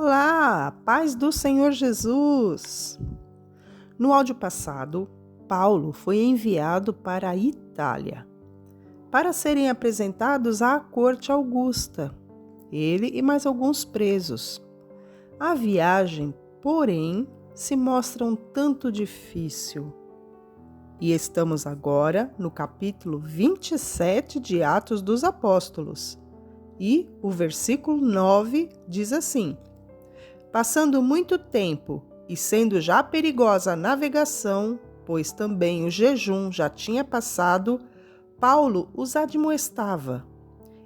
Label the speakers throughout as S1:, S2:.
S1: Olá, paz do Senhor Jesus! No áudio passado, Paulo foi enviado para a Itália para serem apresentados à corte Augusta, ele e mais alguns presos. A viagem, porém, se mostra um tanto difícil. E estamos agora no capítulo 27 de Atos dos Apóstolos. E o versículo 9 diz assim: Passando muito tempo e sendo já perigosa a navegação, pois também o jejum já tinha passado, Paulo os admoestava.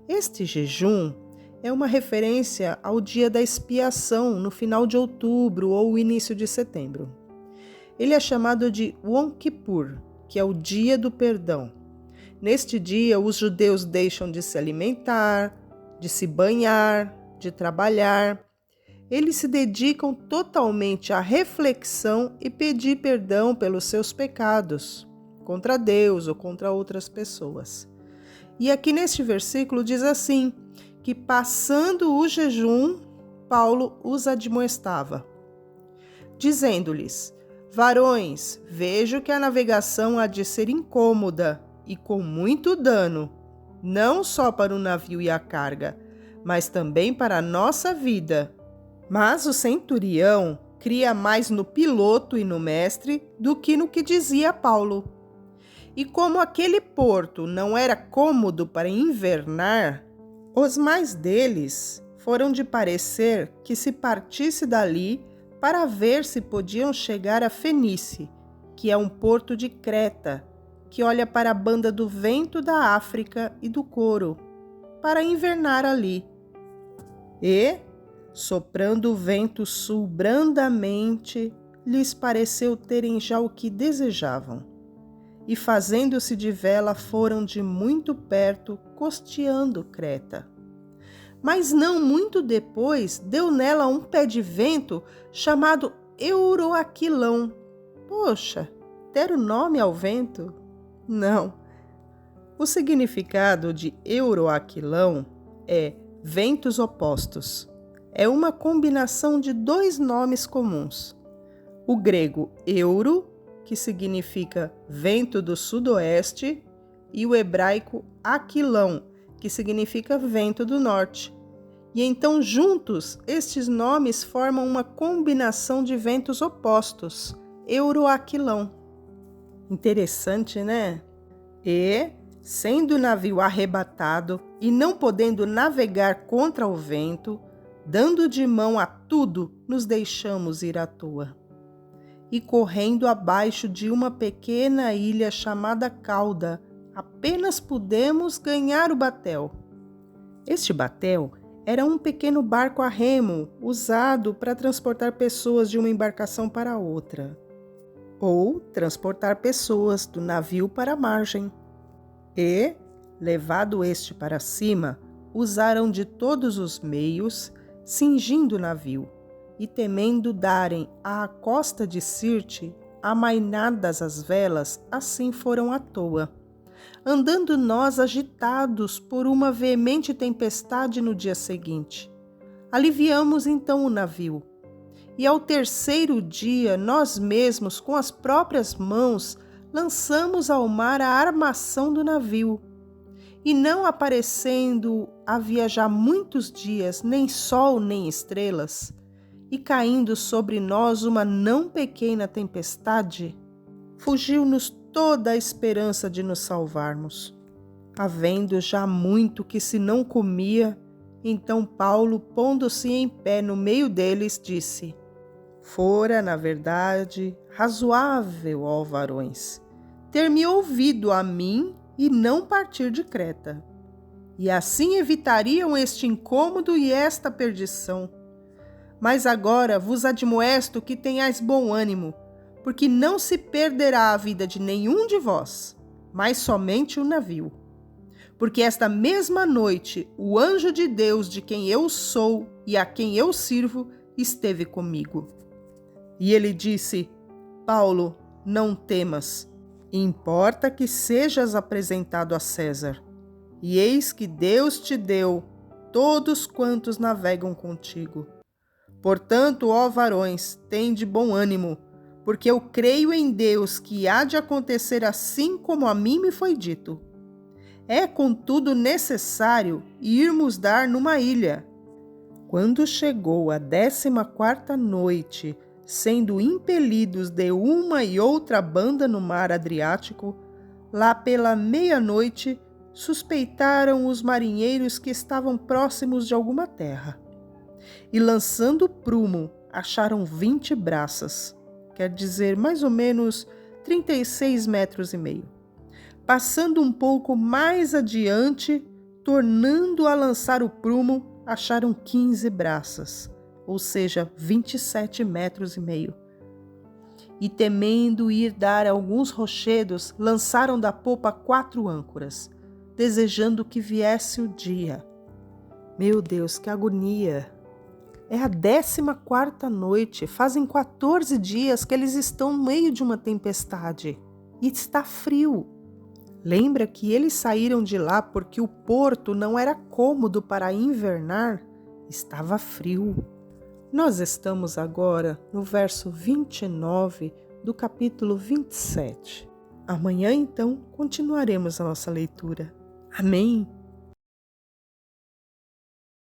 S1: Este jejum é uma referência ao dia da expiação no final de outubro ou início de setembro. Ele é chamado de Yom Kippur, que é o dia do perdão. Neste dia, os judeus deixam de se alimentar, de se banhar, de trabalhar. Eles se dedicam totalmente à reflexão e pedir perdão pelos seus pecados, contra Deus ou contra outras pessoas. E aqui neste versículo diz assim, que passando o jejum, Paulo os admoestava, dizendo-lhes: Varões, vejo que a navegação há de ser incômoda e com muito dano, não só para o navio e a carga, mas também para a nossa vida. Mas o centurião cria mais no piloto e no mestre do que no que dizia Paulo. E como aquele porto não era cômodo para invernar, os mais deles foram de parecer que se partisse dali para ver se podiam chegar a Fenice, que é um porto de Creta, que olha para a banda do vento da África e do Coro, para invernar ali. E, soprando o vento sul brandamente, lhes pareceu terem já o que desejavam. E fazendo-se de vela foram de muito perto, costeando Creta. Mas não muito depois, deu nela um pé de vento chamado Euroaquilão. Poxa, deram nome ao vento? Não. O significado de Euroaquilão é ventos opostos. É uma combinação de dois nomes comuns. O grego euro, que significa vento do sudoeste, e o hebraico aquilão, que significa vento do norte. E então, juntos, estes nomes formam uma combinação de ventos opostos, euroaquilão. Interessante, né? E, sendo o navio arrebatado e não podendo navegar contra o vento, dando de mão a tudo, nos deixamos ir à toa. E correndo abaixo de uma pequena ilha chamada Cauda, apenas pudemos ganhar o batel. Este batel era um pequeno barco a remo usado para transportar pessoas de uma embarcação para outra, ou transportar pessoas do navio para a margem. E, levado este para cima, usaram de todos os meios, cingindo o navio, e temendo darem à costa de Sirte, amainadas as velas, assim foram à toa. Andando nós agitados por uma veemente tempestade no dia seguinte. Aliviamos então o navio. E ao terceiro dia, nós mesmos, com as próprias mãos, lançamos ao mar a armação do navio. E não aparecendo havia já muitos dias, nem sol nem estrelas, e caindo sobre nós uma não pequena tempestade, fugiu-nos toda a esperança de nos salvarmos. Havendo já muito que se não comia, então Paulo, pondo-se em pé no meio deles, disse: Fora, na verdade, razoável, ó varões, ter-me ouvido a mim e não partir de Creta. E assim evitariam este incômodo e esta perdição. Mas agora vos admoesto que tenhais bom ânimo, porque não se perderá a vida de nenhum de vós, mas somente o navio. Porque esta mesma noite o anjo de Deus, de quem eu sou e a quem eu sirvo, esteve comigo. E ele disse: Paulo, não temas, importa que sejas apresentado a César. E eis que Deus te deu todos quantos navegam contigo. Portanto, ó varões, tende bom ânimo, porque eu creio em Deus que há de acontecer assim como a mim me foi dito. É, contudo, necessário irmos dar numa ilha. Quando chegou a 14ª noite, sendo impelidos de uma e outra banda no mar Adriático, lá pela meia-noite, suspeitaram os marinheiros que estavam próximos de alguma terra. E lançando o prumo, acharam 20 braças, quer dizer, mais ou menos 36,5 metros. Passando um pouco mais adiante, tornando a lançar o prumo, acharam 15 braças, ou seja, 27,5 metros. E temendo ir dar alguns rochedos, lançaram da popa 4 âncoras, desejando que viesse o dia. Meu Deus, que agonia! É a 14ª noite, fazem 14 dias que eles estão no meio de uma tempestade e está frio. Lembra que eles saíram de lá porque o porto não era cômodo para invernar? Estava frio. Nós estamos agora no verso 29 do capítulo 27. Amanhã, então, continuaremos a nossa leitura. Amém?